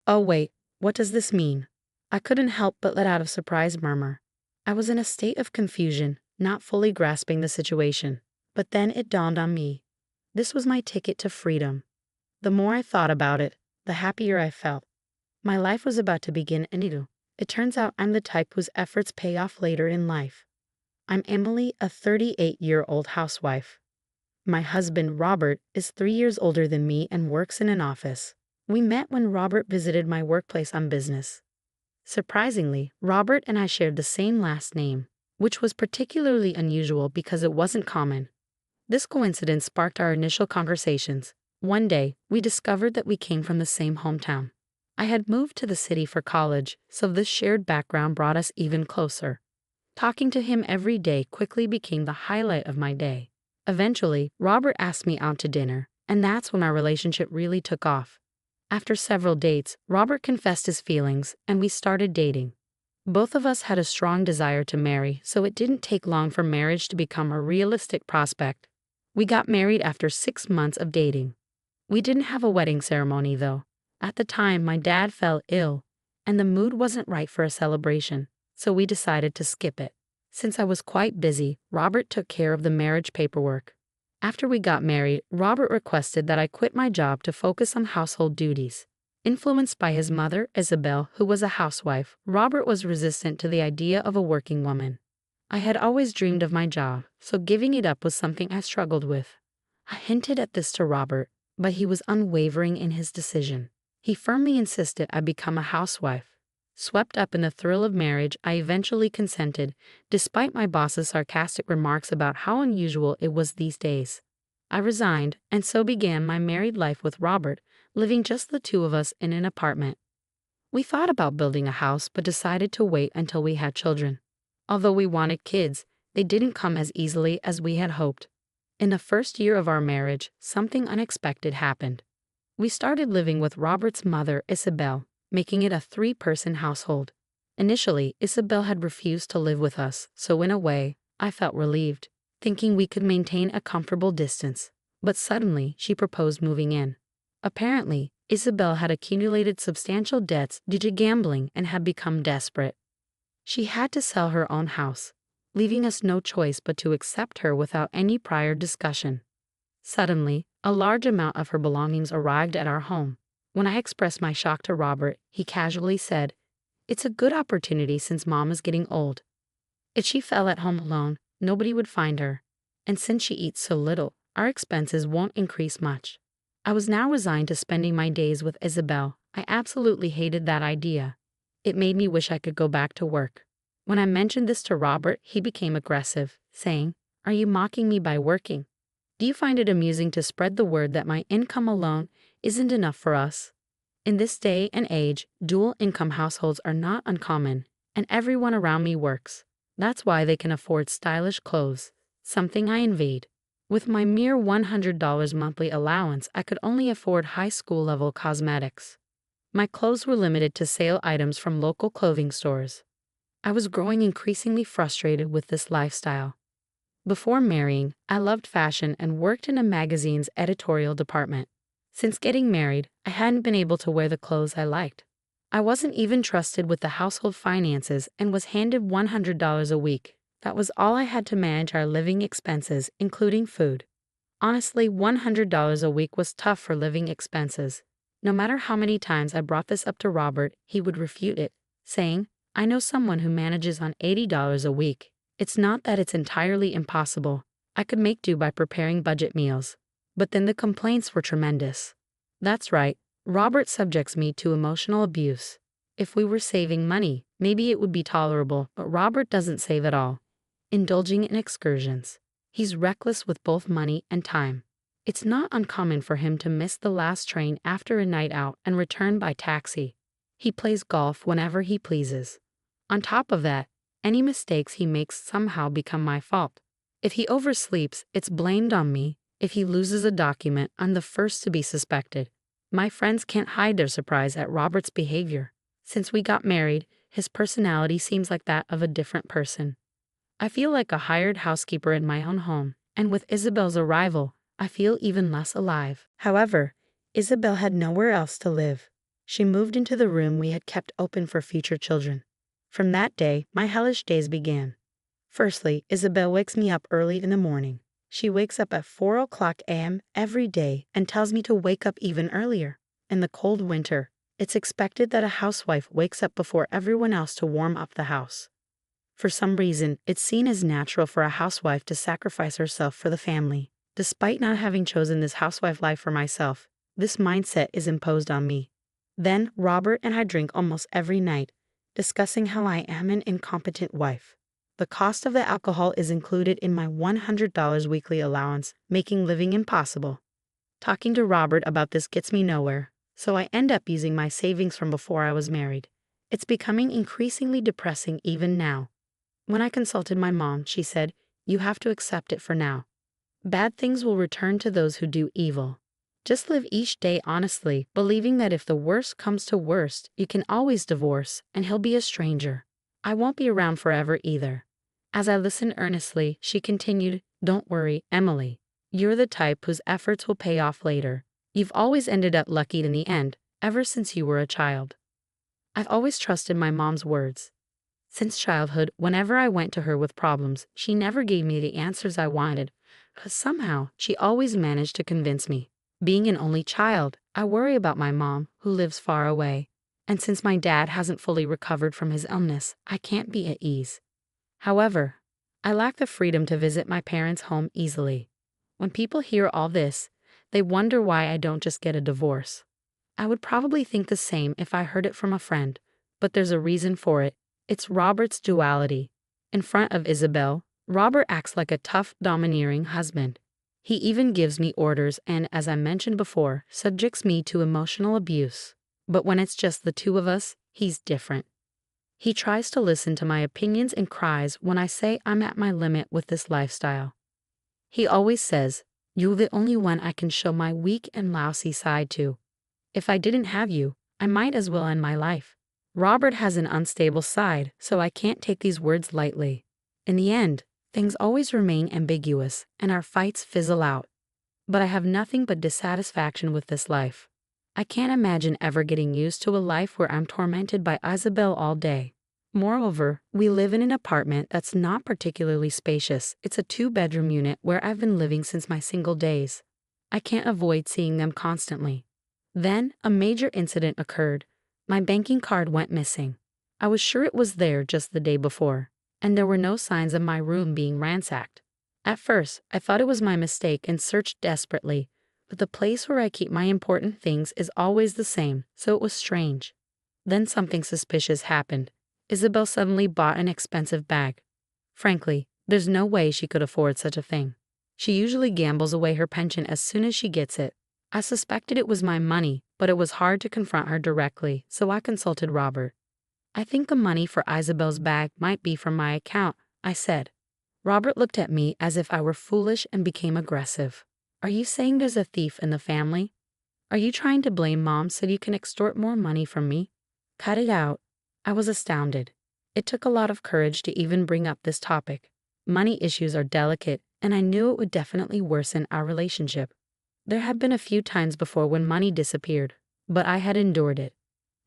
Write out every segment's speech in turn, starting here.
Oh wait, what does this mean? I couldn't help but let out a surprised murmur. I was in a state of confusion, not fully grasping the situation. But then it dawned on me. This was my ticket to freedom. The more I thought about it, the happier I felt. My life was about to begin anew. It turns out I'm the type whose efforts pay off later in life. I'm Emily, a 38-year-old housewife. My husband, Robert, is 3 years older than me and works in an office. We met when Robert visited my workplace on business. Surprisingly, Robert and I shared the same last name, which was particularly unusual because it wasn't common. This coincidence sparked our initial conversations. One day, we discovered that we came from the same hometown. I had moved to the city for college, so this shared background brought us even closer. Talking to him every day quickly became the highlight of my day. Eventually, Robert asked me out to dinner, and that's when our relationship really took off. After several dates, Robert confessed his feelings, and we started dating. Both of us had a strong desire to marry, so it didn't take long for marriage to become a realistic prospect. We got married after 6 months of dating. We didn't have a wedding ceremony, though. At the time, my dad fell ill, and the mood wasn't right for a celebration, so we decided to skip it. Since I was quite busy, Robert took care of the marriage paperwork. After we got married, Robert requested that I quit my job to focus on household duties. Influenced by his mother, Isabel, who was a housewife, Robert was resistant to the idea of a working woman. I had always dreamed of my job, so giving it up was something I struggled with. I hinted at this to Robert, but he was unwavering in his decision. He firmly insisted I become a housewife. Swept up in the thrill of marriage, I eventually consented, despite my boss's sarcastic remarks about how unusual it was these days. I resigned, and so began my married life with Robert, living just the two of us in an apartment. We thought about building a house but decided to wait until we had children. Although we wanted kids, they didn't come as easily as we had hoped. In the first year of our marriage, something unexpected happened. We started living with Robert's mother, Isabel, making it a 3-person household. Initially, Isabel had refused to live with us, so in a way, I felt relieved, thinking we could maintain a comfortable distance. But suddenly, she proposed moving in. Apparently, Isabel had accumulated substantial debts due to gambling and had become desperate. She had to sell her own house, leaving us no choice but to accept her without any prior discussion. Suddenly, a large amount of her belongings arrived at our home. When I expressed my shock to Robert, he casually said, "It's a good opportunity since Mom is getting old. If she fell at home alone, nobody would find her. And since she eats so little, our expenses won't increase much." I was now resigned to spending my days with Isabel. I absolutely hated that idea. It made me wish I could go back to work. When I mentioned this to Robert, he became aggressive, saying, "Are you mocking me by working? Do you find it amusing to spread the word that my income alone isn't enough for us?" In this day and age, dual-income households are not uncommon, and everyone around me works. That's why they can afford stylish clothes, something I envied. With my mere $100 monthly allowance, I could only afford high school-level cosmetics. My clothes were limited to sale items from local clothing stores. I was growing increasingly frustrated with this lifestyle. Before marrying, I loved fashion and worked in a magazine's editorial department. Since getting married, I hadn't been able to wear the clothes I liked. I wasn't even trusted with the household finances and was handed $100 a week. That was all I had to manage our living expenses, including food. Honestly, $100 a week was tough for living expenses. No matter how many times I brought this up to Robert, he would refute it, saying, "I know someone who manages on $80 a week. It's not that it's entirely impossible. I could make do by preparing budget meals." But then the complaints were tremendous. That's right, Robert subjects me to emotional abuse. If we were saving money, maybe it would be tolerable, but Robert doesn't save at all. Indulging in excursions. He's reckless with both money and time. It's not uncommon for him to miss the last train after a night out and return by taxi. He plays golf whenever he pleases. On top of that, any mistakes he makes somehow become my fault. If he oversleeps, it's blamed on me. If he loses a document, I'm the first to be suspected. My friends can't hide their surprise at Robert's behavior. Since we got married, his personality seems like that of a different person. I feel like a hired housekeeper in my own home, and with Isabel's arrival, I feel even less alive. However, Isabel had nowhere else to live. She moved into the room we had kept open for future children. From that day, my hellish days began. Firstly, Isabel wakes me up early in the morning. She wakes up at 4 o'clock a.m. every day and tells me to wake up even earlier. In the cold winter, it's expected that a housewife wakes up before everyone else to warm up the house. For some reason, it's seen as natural for a housewife to sacrifice herself for the family. Despite not having chosen this housewife life for myself, this mindset is imposed on me. Then, Robert and I drink almost every night, discussing how I am an incompetent wife. The cost of the alcohol is included in my $100 weekly allowance, making living impossible. Talking to Robert about this gets me nowhere, so I end up using my savings from before I was married. It's becoming increasingly depressing even now. When I consulted my mom, she said, "You have to accept it for now. Bad things will return to those who do evil. Just live each day honestly, believing that if the worst comes to worst, you can always divorce, and he'll be a stranger. I won't be around forever either." As I listened earnestly, she continued, "Don't worry, Emily. You're the type whose efforts will pay off later. You've always ended up lucky in the end, ever since you were a child." I've always trusted my mom's words. Since childhood, whenever I went to her with problems, she never gave me the answers I wanted, but somehow she always managed to convince me. Being an only child, I worry about my mom, who lives far away. And since my dad hasn't fully recovered from his illness, I can't be at ease. However, I lack the freedom to visit my parents' home easily. When people hear all this, they wonder why I don't just get a divorce. I would probably think the same if I heard it from a friend, but there's a reason for it. It's Robert's duality. In front of Isabel, Robert acts like a tough, domineering husband. He even gives me orders and, as I mentioned before, subjects me to emotional abuse. But when it's just the two of us, he's different. He tries to listen to my opinions and cries when I say I'm at my limit with this lifestyle. He always says, "You're the only one I can show my weak and lousy side to. If I didn't have you, I might as well end my life." Robert has an unstable side, so I can't take these words lightly. In the end, things always remain ambiguous, and our fights fizzle out. But I have nothing but dissatisfaction with this life. I can't imagine ever getting used to a life where I'm tormented by Isabel all day. Moreover, we live in an apartment that's not particularly spacious. It's a 2-bedroom unit where I've been living since my single days. I can't avoid seeing them constantly. Then, a major incident occurred. My banking card went missing. I was sure it was there just the day before, and there were no signs of my room being ransacked. At first, I thought it was my mistake and searched desperately, but the place where I keep my important things is always the same, so it was strange. Then something suspicious happened. Isabel suddenly bought an expensive bag. Frankly, there's no way she could afford such a thing. She usually gambles away her pension as soon as she gets it. I suspected it was my money, but it was hard to confront her directly, so I consulted Robert. "I think the money for Isabel's bag might be from my account," I said. Robert looked at me as if I were foolish and became aggressive. "Are you saying there's a thief in the family? Are you trying to blame Mom so you can extort more money from me? Cut it out." I was astounded. It took a lot of courage to even bring up this topic. Money issues are delicate, and I knew it would definitely worsen our relationship. There had been a few times before when money disappeared, but I had endured it.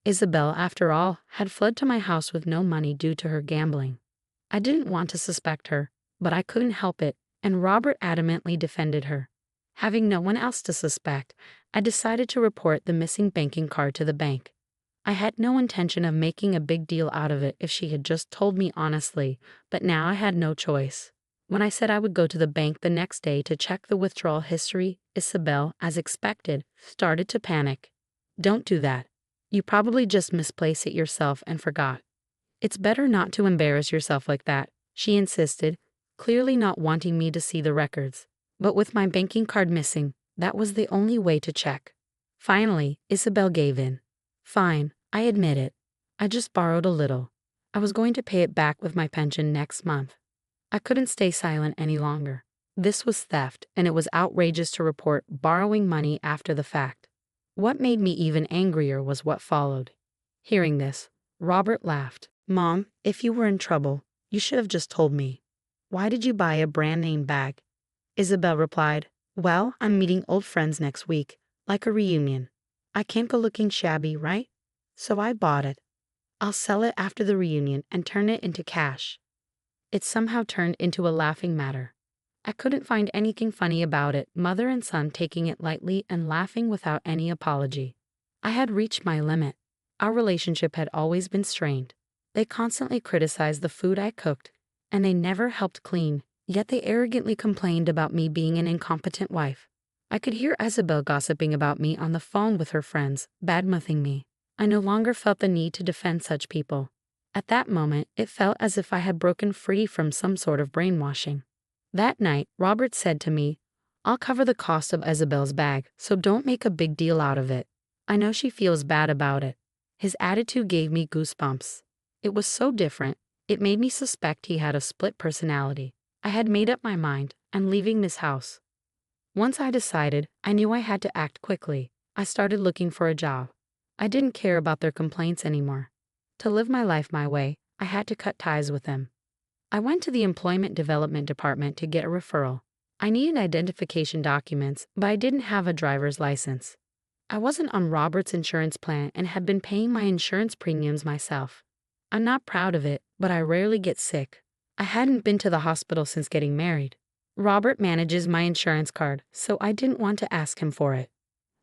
Isabel, after all, had fled to my house with no money due to her gambling. I didn't want to suspect her, but I couldn't help it, and Robert adamantly defended her. Having no one else to suspect, I decided to report the missing banking card to the bank. I had no intention of making a big deal out of it if she had just told me honestly, but now I had no choice. When I said I would go to the bank the next day to check the withdrawal history, Isabel, as expected, started to panic. "Don't do that. You probably just misplaced it yourself and forgot. It's better not to embarrass yourself like that," she insisted, clearly not wanting me to see the records. But with my banking card missing, that was the only way to check. Finally, Isabel gave in. "Fine, I admit it. I just borrowed a little. I was going to pay it back with my pension next month." I couldn't stay silent any longer. This was theft, and it was outrageous to report borrowing money after the fact. What made me even angrier was what followed. Hearing this, Robert laughed. "Mom, if you were in trouble, you should have just told me. Why did you buy a brand-name bag?" Isabel replied, "Well, I'm meeting old friends next week, like a reunion. I can't go looking shabby, right?" So I bought it. I'll sell it after the reunion and turn it into cash. It somehow turned into a laughing matter. I couldn't find anything funny about it, mother and son taking it lightly and laughing without any apology. I had reached my limit. Our relationship had always been strained. They constantly criticized the food I cooked, and they never helped clean, yet they arrogantly complained about me being an incompetent wife. I could hear Isabel gossiping about me on the phone with her friends, badmouthing me. I no longer felt the need to defend such people. At that moment, it felt as if I had broken free from some sort of brainwashing. That night, Robert said to me, "I'll cover the cost of Isabel's bag, so don't make a big deal out of it. I know she feels bad about it." His attitude gave me goosebumps. It was so different, it made me suspect he had a split personality. I had made up my mind, I'm leaving this house. Once I decided, I knew I had to act quickly. I started looking for a job. I didn't care about their complaints anymore. To live my life my way, I had to cut ties with them. I went to the Employment Development Department to get a referral. I needed identification documents, but I didn't have a driver's license. I wasn't on Robert's insurance plan and had been paying my insurance premiums myself. I'm not proud of it, but I rarely get sick. I hadn't been to the hospital since getting married. Robert manages my insurance card, so I didn't want to ask him for it.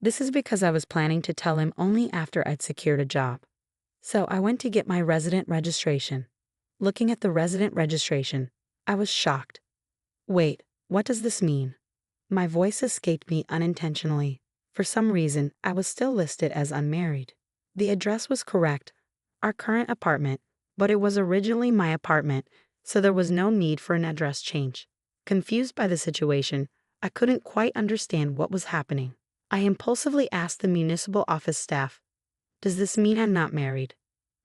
This is because I was planning to tell him only after I'd secured a job. So I went to get my resident registration. Looking at the resident registration, I was shocked. Wait, what does this mean? My voice escaped me unintentionally. For some reason, I was still listed as unmarried. The address was correct, our current apartment, but it was originally my apartment, so there was no need for an address change. Confused by the situation, I couldn't quite understand what was happening. I impulsively asked the municipal office staff, "Does this mean I'm not married?"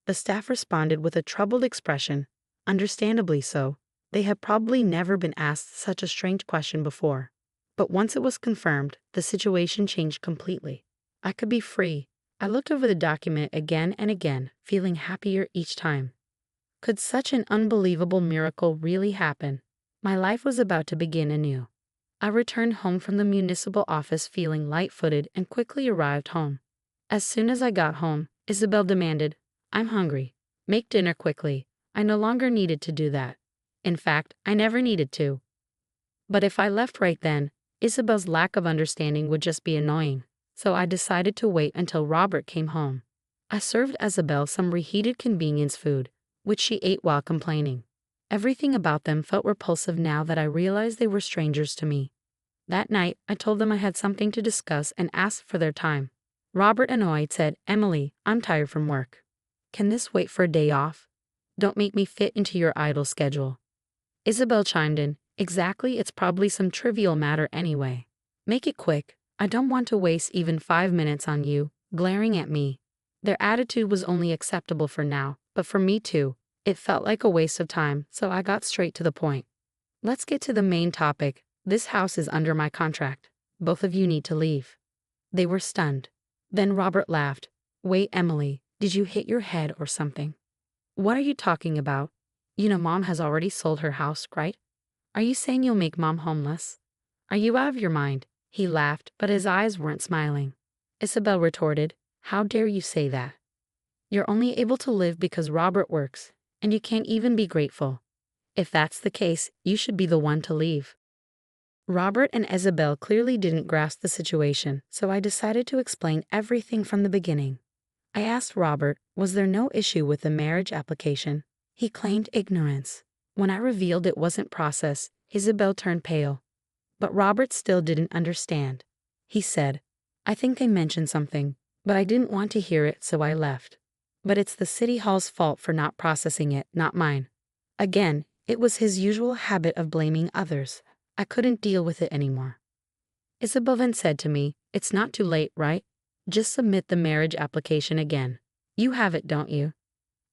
The staff responded with a troubled expression, understandably so. They had probably never been asked such a strange question before. But once it was confirmed, the situation changed completely. I could be free. I looked over the document again and again, feeling happier each time. Could such an unbelievable miracle really happen? My life was about to begin anew. I returned home from the municipal office feeling light-footed and quickly arrived home. As soon as I got home, Isabel demanded, "I'm hungry. Make dinner quickly." I no longer needed to do that. In fact, I never needed to. But if I left right then, Isabel's lack of understanding would just be annoying, so I decided to wait until Robert came home. I served Isabel some reheated convenience food, which she ate while complaining. Everything about them felt repulsive now that I realized they were strangers to me. That night, I told them I had something to discuss and asked for their time. Robert, annoyed, said, "Emily, I'm tired from work. Can this wait for a day off? Don't make me fit into your idle schedule." Isabel chimed in, "Exactly, it's probably some trivial matter anyway. Make it quick. I don't want to waste even 5 minutes on you," glaring at me. Their attitude was only acceptable for now, but for me too, it felt like a waste of time, so I got straight to the point. "Let's get to the main topic. This house is under my contract. Both of you need to leave." They were stunned. Then Robert laughed. "Wait, Emily, did you hit your head or something? What are you talking about? You know Mom has already sold her house, right? Are you saying you'll make Mom homeless? Are you out of your mind?" He laughed, but his eyes weren't smiling. Isabel retorted, "How dare you say that? You're only able to live because Robert works, and you can't even be grateful. If that's the case, you should be the one to leave." Robert and Isabel clearly didn't grasp the situation, so I decided to explain everything from the beginning. I asked Robert, was there no issue with the marriage application? He claimed ignorance. When I revealed it wasn't processed, Isabel turned pale. But Robert still didn't understand. He said, "I think I mentioned something, but I didn't want to hear it, so I left. But it's the city hall's fault for not processing it, not mine." Again, it was his usual habit of blaming others. I couldn't deal with it anymore. Isabel then said to me, "It's not too late, right? Just submit the marriage application again. You have it, don't you?"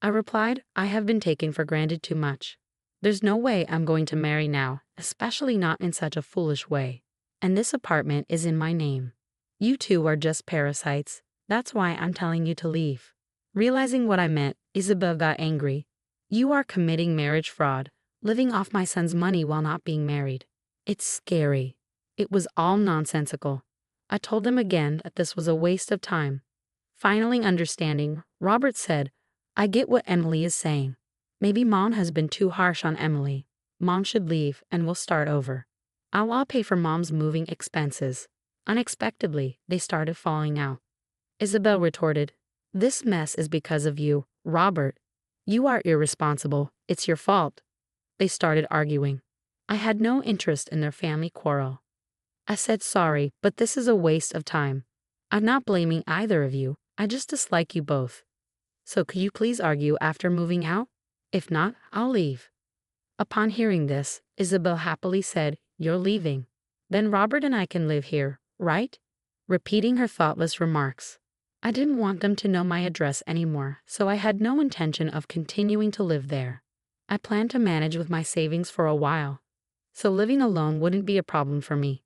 I replied, "I have been taken for granted too much. There's no way I'm going to marry now, especially not in such a foolish way. And this apartment is in my name. You two are just parasites. That's why I'm telling you to leave." Realizing what I meant, Isabel got angry. "You are committing marriage fraud, living off my son's money while not being married. It's scary." It was all nonsensical. I told them again that this was a waste of time. Finally understanding, Robert said, I get what Emily is saying. Maybe Mom has been too harsh on Emily. Mom should leave and we'll start over. I'll pay for Mom's moving expenses. Unexpectedly, they started falling out. Isabel retorted, This mess is because of you, Robert. You are irresponsible. It's your fault. They started arguing. I had no interest in their family quarrel. I said sorry, but this is a waste of time. I'm not blaming either of you. I just dislike you both. So could you please argue after moving out? If not, I'll leave. Upon hearing this, Isabel happily said, You're leaving. Then Robert and I can live here, right? Repeating her thoughtless remarks. I didn't want them to know my address anymore, so I had no intention of continuing to live there. I planned to manage with my savings for a while, so living alone wouldn't be a problem for me.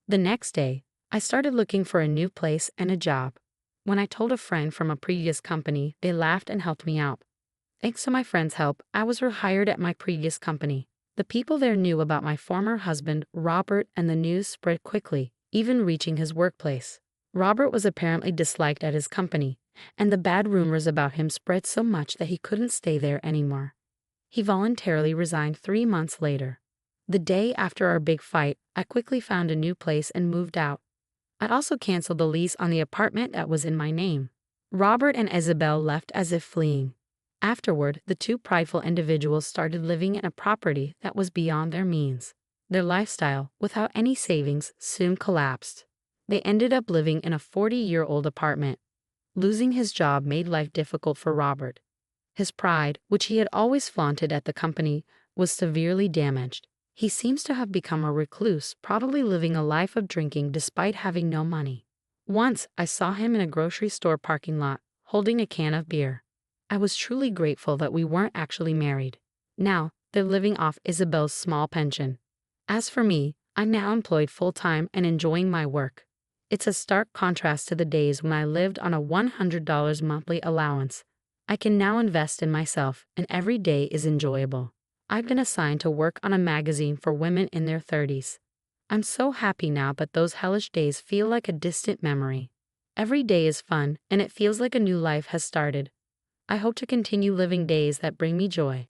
The next day, I started looking for a new place and a job. When I told a friend from a previous company, they laughed and helped me out. Thanks to my friend's help, I was rehired at my previous company. The people there knew about my former husband, Robert, and the news spread quickly, even reaching his workplace. Robert was apparently disliked at his company, and the bad rumors about him spread so much that he couldn't stay there anymore. He voluntarily resigned 3 months later. The day after our big fight, I quickly found a new place and moved out. I also canceled the lease on the apartment that was in my name. Robert and Isabel left as if fleeing. Afterward, the two prideful individuals started living in a property that was beyond their means. Their lifestyle, without any savings, soon collapsed. They ended up living in a 40-year-old apartment. Losing his job made life difficult for Robert. His pride, which he had always flaunted at the company, was severely damaged. He seems to have become a recluse, probably living a life of drinking despite having no money. Once, I saw him in a grocery store parking lot, holding a can of beer. I was truly grateful that we weren't actually married. Now, they're living off Isabel's small pension. As for me, I'm now employed full-time and enjoying my work. It's a stark contrast to the days when I lived on a $100 monthly allowance. I can now invest in myself, and every day is enjoyable. I've been assigned to work on a magazine for women in their 30s. I'm so happy now, but those hellish days feel like a distant memory. Every day is fun, and it feels like a new life has started. I hope to continue living days that bring me joy.